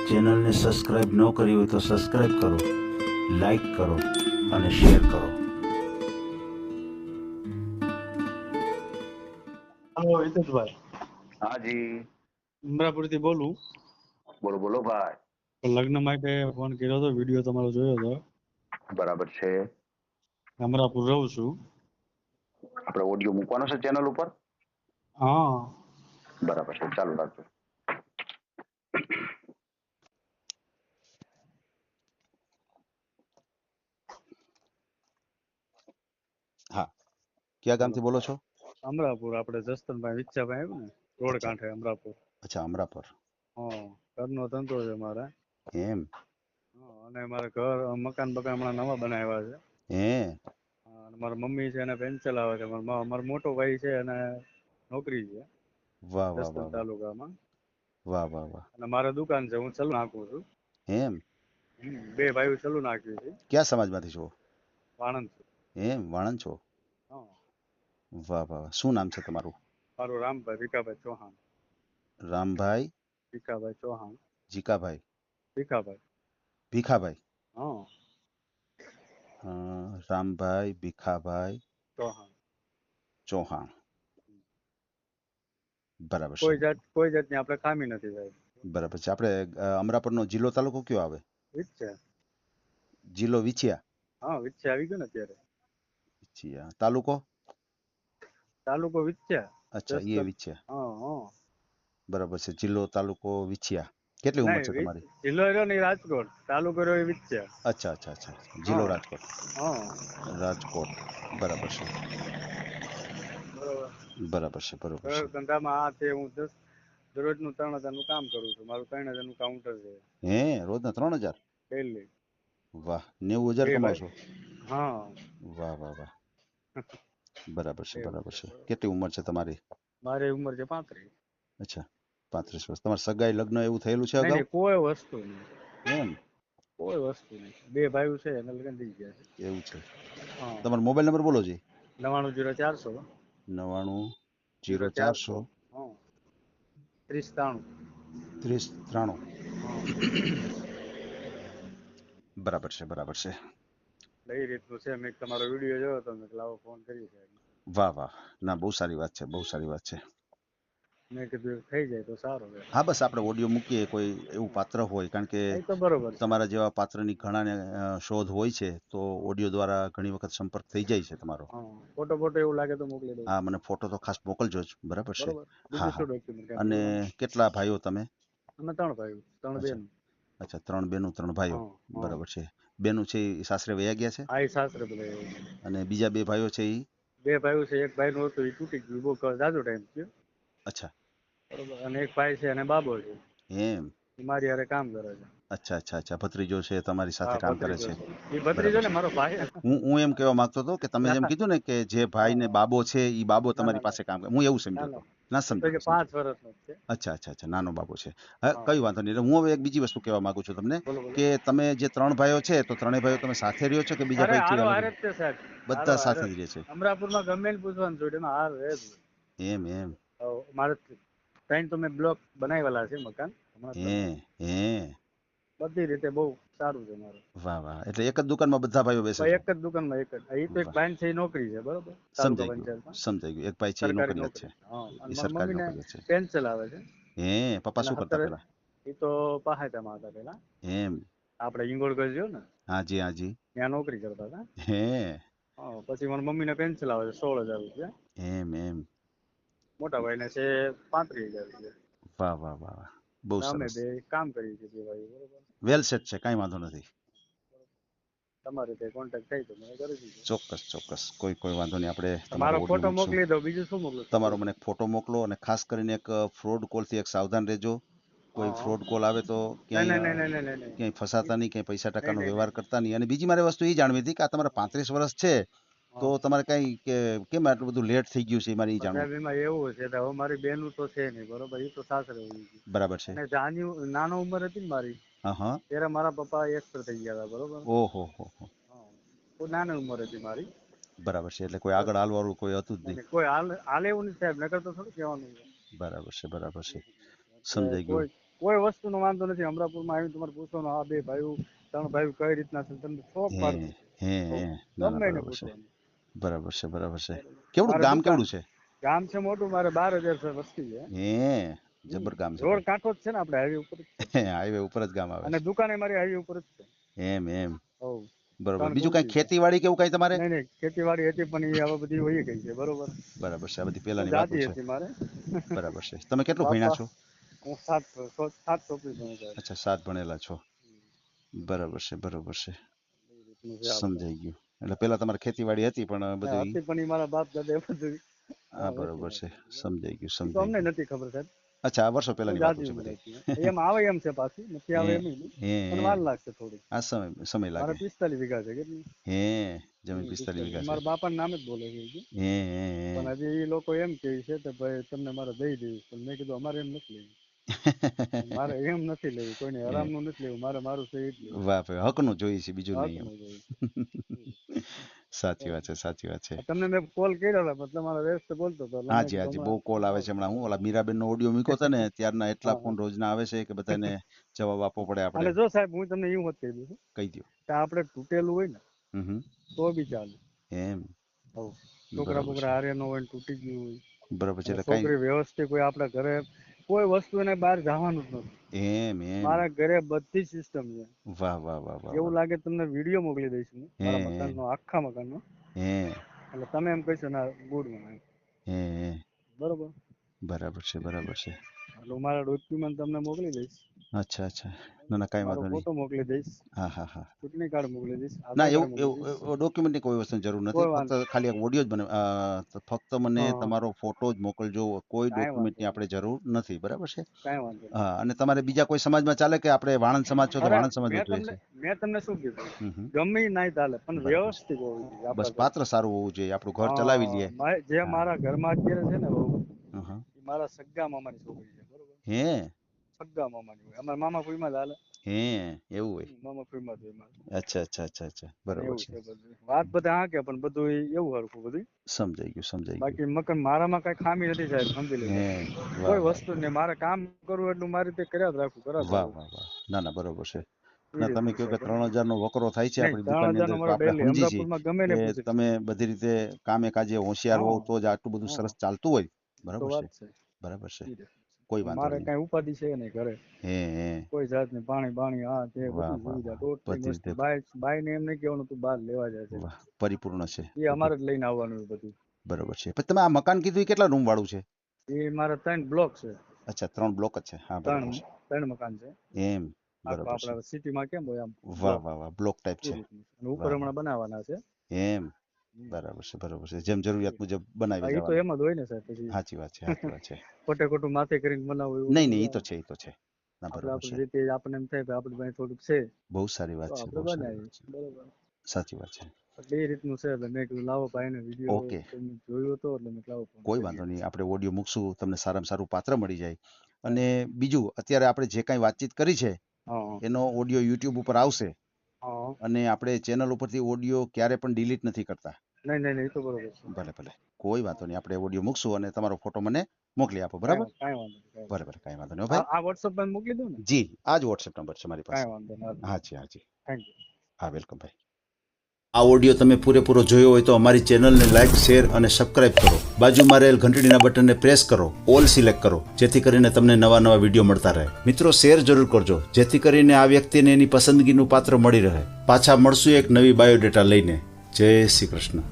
ચેનલને સબસ્ક્રાઇબ ન કરી હોય તો સબસ્ક્રાઇબ કરો, લાઈક કરો અને શેર કરો. હલો હિતેશભાઈ, हाँ जी. અમરાપુરથી બોલું. बोलो बोलो भाई. લગ્ન માટે ફોન કર્યો હતો, વિડીયો તમારો જોયો હતો. બરાબર છે. અમરાપુર રહું છું. આપણે ઓડિયો મૂકવાનો છે ચેનલ ઉપર. હા, બરાબર છે, ચાલુ રાખજો. હા, ક્યાં ગામથી બોલો છો? અમરાપુર આપણે જસદણભાઈ વિચ્છાભાઈ આવ્યું ને રોડ કાંઠે અમરાપુર. અચ્છા, અમરાપુર. હા, ઘરનો ધંધો છે મારે. એમ? હા, અને મારે ઘર મકાન હમણાં નવા બનાવ્યા છે. હે? હા, અને મારા મમ્મી છે એને પેન્શન આવે છે. મારો મોટો ભાઈ છે એને નોકરી છે વાહ વાહ જસદણ વાહ વાહ તાલુકામાં. વાહ વાહ વાહ. અને મારે દુકાન છે, હું ચલુ નાખું છું. એમ? બે ભાઈઓ ચલુ નાખ્યું છે. ક્યાં સમાજમાંથી છો? વાણંદ. એમ, વાણંદ છો? હા, વાહ વાહ. શું નામ છે તમારું? મારું રામભાઈ ભીખાભાઈ ચૌહાણ. રામભાઈ ભીખાભાઈ ચૌહાણ. જીકાભાઈ ભીખાભાઈ. ભીખાભાઈ. હા, રામભાઈ ભીખાભાઈ ચૌહાણ. ચૌહાણ. બરાબર છે. કોઈ જાતની આપણે ખામી નથી સાહેબ. બરાબર છે. આપણે અમરાપુરનો જિલ્લો તાલુકો કયો આવે? વિચ્છા. જિલ્લો વિછિયા. હા, વિચ્છા આવી ગયો ને અત્યારે. વિછિયા. તાલુકો? તાલુકો વિચ્છા. અચ્છા, એ વિછિયા. હા હા. બરાબર છે. જિલ્લો તાલુકો વિછિયા. કેટલી ઉંમર છે નહીં, તમારી? જિલ્લો રહ્યો ને રાજકોટ, તાલુકો રહ્યો એ વિચ્છા. અચ્છા અચ્છા અચ્છા. જિલ્લો હા રાજકોટ. હા. રાજકોટ. બરાબર છે. બરોબર. બરાબર છે. બરાબર છે. ધંધામાં આ છે, હું દરરોજનું 3,000 કામ કરું છું. મારું 3,000 કાઉન્ટર છે હે? રોજના 3,000? ડેલી. વાહ. 90,000 બે કમાવ ભાઈ. છો? હા. વાહ વાહ વાહ. બરાબર છે. એવું બરાબર છે. છે. કેટલી ઉંમર છે તમારી? મારી ઉંમર છે 35. અચ્છા, 35 વર્ષ. તમારે સગાઈ લગ્ન એવું થયેલું છે નહીં અગાઉ? નહીં, કોઈ વસ્તુ નહીં. એમ? કોઈ વસ્તુ નહીં. બે ભાઈઓ છે એને લગ્ન થઈ ગયા છે. એવું છે. હા. તમારો મોબાઈલ નંબર બોલો જી. 990400 990400 હા 3093. 3093. હા, બરાબર છે. બરાબર છે. એટલે એ રીતનું છે. મેં તમારો વિડીયો જોયો તો મેં લાવો ફોન કરી છે. વાહ વાહ. ના, બહુ સારી વાત છે. બહુ સારી વાત છે. મેં કીધું થઈ જાય તો સારું રહે. હા, બસ આપણે ઓડિયો મૂકીએ, કોઈ એવું પાત્ર હોય, કારણ કે એ તો બરોબર છે. તમારા જેવા પાત્રની ઘણાને શોધ હોય છે, તો ઓડિયો દ્વારા ઘણી વખત સંપર્ક થઈ જાય છે તમારો. હા, ફોટો એવું લાગે તો મોકલી દઉં. હા, મને ફોટો તો ખાસ મોકલજો જ. બરાબર છે. બરોબર. હા બીજું હા. શું ડોક્યુમેન્ટ કાંઈ અને જોવાનું? કેટલા ભાઈઓ તમે? અમે 3 ભાઈઓ, 3 અચ્છા બેન. અચ્છા. 3 બેનો 3 ભાઈઓ. હા હા. બરાબર છે. બેનો છે એ સાસરે વયા ગયા છે? આ એ સાસરે બધા એવું છે. અને બીજા 2 ભાઈઓ છે એ? 2 ભાઈઓ છે. એક ભાઈનું હતું એ તૂટી ગયું, બહુ જાજો ટાઈમ થયો. અચ્છા. બરોબર. અને એક ભાઈ છે અને બાબો છે. એમ? એ મારી હારે કામ કરે છે. અચ્છા અચ્છા અચ્છા. ભત્રીજો છે તમારી સાથે હા, કામ કરે ભત્રીજો છે? છે. એ ભત્રીજો બરાબર ને છે. મારો ભાઈ. હું એમ કહેવા માંગતો હતો કે તમે જેમ કીધું ને કે જે ભાઈને હા. બાબો છે એ બાબો ના તમારી ના ના પાસે કામ કરે, હું એવું ના સમજ્યો હતો. ના. ના, એ તો સમજી કે ગયો સમજી 5 વર્ષનો જ છે. ગયો. અચ્છા અચ્છા અચ્છા. નાનો બાબો છે. હા, હા. કઈ વાંધો નહીં. એટલે હું હવે એક બીજી વસ્તુ કહેવા માંગુ છું તમને, બોલો બોલો. કે તમે જે 3 ભાઈઓ છે, તો 3 ભાઈઓ તમે સાથે રહ્યો છો કે બીજા અરે ભાઈ છે હારો અલગ? હારે જ છે સાહેબ. હારો બધા હારે સાથે જ. જ રહે છે? અમરાપુરમાં ગમે એને પૂછવાનું જોડેમાં હાર રહે જ. એમ એમ? મારે ત્રણ તો મેં બ્લોક બનાવેલા છે મકાન હમણાં જ હે બનાવ્યા. હે? બધી રીતે બહુ સારું છે મારું. વાહ વાહ. એટલે એક જ દુકાનમાં બધા ભાઈઓ બેસે ભાઈ છો? એક જ દુકાનમાં એક જ. એ તો એક વાહ. ભાઈ છે એ નોકરી છે બરોબર તાલુકા સમજાઈ ગયું પંચાયતમાં સમજાઈ ગયું. એક ભાઈ છે એ સરકારી નોકરિયાત છે. નોકરી. હા, અને એ મારા સરકારી મમ્મીને નોકરિયાત છે. પેન્શન આવે છે. હે? પપ્પા અને શું કરતા 17 પેલા? એ તો પહાયતામાં હતા પેલા. એમ? આપણે ઈંગોળગઢ જો ને હાજી હાજી. ત્યાં નોકરી કરતા હતા. હે? હા, પછી મારા મમ્મીને પેન્શન આવે છે 16,000 રૂપિયા. એમ એમ? મોટા ભાઈને છે 35,000 રૂપિયા. વાહ વાહ વાહ વાહ. બહુ અમે સરસ. બે કામ કરીએ છીએ બે ભાઈ બરોબર. વેલ સેટ છે, કાંઈ વાંધો નથી. તમારે તે કોન્ટેક્ટ થાય તો મને કરી દીધો. ચોક્કસ ચોક્કસ. કોઈ વાંધો નહીં. આપણે તમારો મારો ઓડિયો ફોટો મૂકશું. મોકલી દો, બીજું શું મોકલું છું તમારો બોલો. મને એક ફોટો મોકલો, અને ખાસ કરીને એક ફ્રોડ કોલથી એક સાવધાન રહેજો. કોઈ હા. ફ્રોડ કોલ આવે તો નહીં ક્યાંય નહીં નહીં નહીં નહીં નહીં ક્યાંય ફસાતા નહીં, ક્યાંય પૈસા નહીં ટકાનો નહીં વ્યવહાર નહીં. કરતા નહીં. અને બીજી મારે વસ્તુ એ જાણવી હતી કે આ તમારા 35 વર્ષ છે, તો હા. તમારે કાંઈ કે કેમ આટલું બધું લેટ થઈ ગયું છે, એ મારે એ જાણવું. સાહેબ એમાં એવું છે કે હવે મારી બેનું તો છે નહીં બરોબર, એ તો સાસરે વહી ગઈ. બરાબર છે. અને નાનો ઉંમર હતી ને મારી હા હા. ત્યારે મારા પપ્પા એક્સપર થઈ ગયા હતા બરોબર. ઓહો હો હો. હા, બહુ નાની ઉંમર હતી મારી. બરાબર છે. એટલે કોઈ આગળ હાલવાળું કોઈ હતું જ નહીં. કોઈ હાલ એવું નહીં સાહેબ, નકર તો થોડું કહેવાનું છે. બરાબર છે. બરાબર છે. એટલે સમજાઈ ગયું. કોઈ કોઈ વસ્તુનો વાંધો નથી. અમરાપુરમાં આવીને તમારે પૂછવાનું, આ બે ભાઈઓ 3 ભાઈઓ કઈ રીતના છે, તમને શોખ પાડું. હે ના ના ગમે એને બરાબર છે પૂછવાનું. બરાબર છે બરાબર છે. કેવડું મારે ગામ દુકાન- કેવડું છે? ગામ છે મોટું, મારે 12,000 વસ્તી છે. હે જબર ગામ છે રોડ કાંઠો જ છે ને, આપણે હાઈવે ઉપર જ છે. હાઈવે ઉપર જ ગામ આવે અને દુકાને મારી હાઈવે ઉપર જ છે. છે એમ એમ હોવ. બરોબર. ત્રણ બીજું કઈ ગુમટી છે. ખેતીવાડી કેવું કઈ તમારે? નહીં નહીં, ખેતીવાડી હતી પણ એ હવે બધી વહી ગઈ છે. બરોબર, બરાબર છે આ બધી પેલાની વાતો જાતિ છે. હતી મારે. બરાબર છે. તમે કેટલું ભણ્યા છો? હું 7 ચોપડી ભણ્યો છું. અચ્છા 7 ભણેલા છો. બરાબર છે બરાબર છે એ રીતનું છે આપણે. સમજાઈ ગયું. એટલે પેલા તમારે ખેતીવાડી હતી પણ બધું હતી પણ ઈ મારા બાપ દાદા એ બધું હા બરોબર છે સમજાઈ ગયું ઈ તો સમજાઈ અમને ગયું. નથી ખબર સાહેબ. અચ્છા આ વર્ષો પહેલાની વાતો જાતિ છે ઉંમર બધી. હતી. એમ આવે એમ છે પાછી, નથી આવે એમ નહીં. પણ વાર લાગશે થોડી. આ સમય મારે લાગે 45 વીઘા છે કેટલી? હે જમીન 45 વીઘા છે. મારા બાપાનું નામ જ બોલે છે ઈ. હે પણ હજી એ લોકો એમ કહે છે કે ભાઈ તમને મારે દઈ દઈશ, પણ મેં કીધું અમારે એમ નથી લેવું. મારે એમ નથી લેવું, કોઈને હરામનું નથી લેવું, મારે મારું છે એ જ લેવું. વાહ ભાઈ હકનું જોઈએ છે બીજું નહીં એમ. હકનું જોઈએ. સાચી વાત છે સાચી વાત છે. તમને મેં કોલ કર્યો હતો પણ તમારો વ્યસ્ત બોલતો હતો એટલે મેં હાજી કીધું હાજી હમણાં- બહુ કોલ આવે છે હમણાં. હું ઓલા મીરાબેન નો ઓડિયો મૂક્યો હતો ને ત્યારના એટલા હા, ફોન રોજના આવે છે કે બધાને જવાબ આપવો પડે અને આપણે. જો સાહેબ હું તમને એવું હોત કહી દઉં છું કહી દો. કે આપણે તૂટેલું હોય ને હમ તો બી ચાલે. એમ હવ. છોકરા બરાબર બોકરા હારે ન હોય ને તૂટી ગયું હોય, બરાબર છે અને એટલે કઈ છોકરી વ્યવસ્થિત કોઈ આપણા ઘરે કોઈ વસ્તુ એને બહાર જવાનું જ નથી. એમ એમ મારા ઘરે બધી સિસ્ટમ છે. વાહ વાહ વાહ વાહ એવું લાગે તમને વિડીયો મોકલી દઈશ હું મારા હે. મકાનનો, આખા મકાનનો. હે એટલે તમે એમ કહેશો ના ગુડ માં હે બરોબર. બરાબર છે બરાબર છે. એટલે હું મારા ડોક્યુમેન્ટ તમને મોકલી દઈશ, અચ્છા અચ્છા ના ના કઈ મારો વાંધો નહીં. ફોટો મોકલી દઈશ, હા હા હા ચૂંટણી કાર્ડ મોકલી દઈશ, ના આધાર એવું કાર્ડ મોકલી દઈશ. એવું ડોક્યુમેન્ટની કોઈ વસ્તુની જરૂર નથી. કોઈ ફક્ત વાંધો ખાલી એક ઓડિયો જ બને તો ફક્ત મને હા, હા. તમારો ફોટો જ મોકલજો. કોઈ કાંઈ ડોક્યુમેન્ટની વાંધો આપણે જરૂર નથી બરાબર છે. કાંઈ વાંધો નહીં. હા અને તમારે બીજા કોઈ સમાજમાં ચાલે કે આપણે વાણંદ સમાજ છો તો અરે વાણંદ સમાજમાં જોઈએ છે? મેં તમને શું કીધું, હમ. ગમે ઈ નાય ચાલે પણ બરાબર છે. વ્યવસ્થિત હોવું જોઈએ બસ આપણા પાત્ર સારું હોવું જોઈએ આપણું ઘર ઘરે. ચલાવી લઈએ. જે હા. મારા ઘરમાં અત્યારે છે ને વહુ, હં. ઈ મારા સગા મામાની છોકરી છે. બરોબર, હે સગા મામાની હોય. અમારા મામા ફૂઈમાં જ હાલે. હે એવું હોય. મામા ફૂઈમાં જ હોય મારે. અચ્છા અચ્છા અચ્છા અચ્છા બરાબર એવું છે. છે બધું. વાત બધા હા કે પણ બધું એવું હરખું બધું. સમજાઈ ગયું સમજાઈ ગયું. બાકી મકાન મારામાં કઈ ખામી નથી સાહેબ, સમજી લેજો. હે વાહ કોઈ વાહ વસ્તુ નહીં, મારે કામ કરવું એટલું મારી રીતે કર્યા જ રાખું, કર્યા જ વાહ રાખું. વાહ વાહ ના ના બરોબર છે. એ ના તમે રીતનું કહો છે કે બરોબર. 3000 નો વકરો થાય છે નહીં, આપણી દુકાનની 3,000 નો અંદર તો મારો આપણે ડેલી સમજી છીએ અમરાપુરમાં ગમે ને કે પૂછે છે. તમે બધી રીતે કામે કાજે હોશિયાર હોવ હા, તો જ આટલું બધું હા. સરસ ચાલતું હોય. તો બરાબર વાત છે છે. બરાબર છે. ઈ રીતનું છે. કોઈ વાંધો મારે નહીં. કઈ ઉપાધિ છે નહીં ઘરે, હે હે કોઈ જાતની પાણી બાણી આ તે વાહ બધી વાહ સુવિધા, વાહ ટોટલી બધી વસ્તુ. રીતે બાય ને એમ નહીં કહેવાનું તું બહાર લેવા જાય છે, વાહ પરિપૂર્ણ છે એ બધું. અમારે જ લઈને આવવાનું છે બધું. બરોબર છે. પછી તમે આ મકાન કીધું એ કેટલા રૂમ વાળું છે? એ મારા 3 બ્લોક છે. અચ્છા 3 બ્લોક જ છે. હા બરાબર છે. 3 મકાન છે. એમ આખો બરાબર છે. આપણા સિટીમાં કેમ હોય આમ વાહ બ્લોક, વાહ વાહ બ્લોક ટાઈપ એ છે. રીતનું છે. અને ઉપર વાહ વાહ હમણાં બનાવવાના છે. એમ બરાબર છે બરાબર છે. જેમ જરૂરિયાત મુજબ બનાવી હા, એ તો જવાનું. એમ જ હોય ને સાહેબ. પછી સાચી વાત છે સાચી વાત છે. ખોટે ખોટું માથે કરીને બનાવવું એવું નહીં બધું નહીં એ તો ના. છે એ તો છે. ના આપણે બરોબર આપણી છે. રીતે આપણને એમ થાય કે આપણી પાસે થોડુંક છે બહુ સારી વાત તો છે આપણે બહુ સારી બનાવીએ. વાત છે. બરોબર. સાચી વાત છે. એટલે એ રીતનું છે. એટલે મેં કીધું લાવો ભાઈને વિડીયો ઓકે જોયો હતો એટલે મેં કીધું લાવો ફોન કોઈ કરીએ. વાંધો નહીં. આપણે ઓડિયો મૂકશું તમને સારામાં સારું પાત્ર મળી જાય. અને બીજું અત્યારે આપણે જે કાંઈ વાતચીત કરી છે હા, એનો ઓડિયો યુટ્યુબ ઉપર આવશે હા. અને આપણે ચેનલ ઉપરથી ઓડિયો ક્યારે પણ ડિલીટ નથી કરતા. નહીં નહીં નહીં, એ તો બરોબર છે. ભલે ભલે કોઈ વાંધો નહીં. આપણે ઓડિયો મૂકશું અને તમારો ફોટો મને મોકલી આપો બરાબર. કાંઈ વાંધો નહીં. ભલે ભલે કાંઈ વાંધો નહીં હો ભાઈ. આ WhatsApp પર મોકલી દઉં ને? જી આ જ વોટ્સએપ નંબર છે મારી પાસે. કાંઈ વાંધો નહીં. હાજી હાજી થેન્ક યુ. હા વેલકમ ભાઈ. આ ઓડિયો તમે પૂરેપૂરો જોયો હોય તો અમારી ચેનલને લાઇક શેર અને સબસ્ક્રાઇબ કરો. બાજુમાં રહેલ ઘંટડીના બટનને પ્રેસ કરો, ઓલ સિલેક્ટ કરો, જેથી કરીને તમને નવા નવા વિડીયો મળતા રહે. મિત્રો શેર જરૂર કરજો જેથી કરીને આ વ્યક્તિને એની પસંદગીનું પાત્ર મળી રહે. પાછા મળશું એક નવી બાયોડેટા લઈને. જય શ્રી કૃષ્ણ.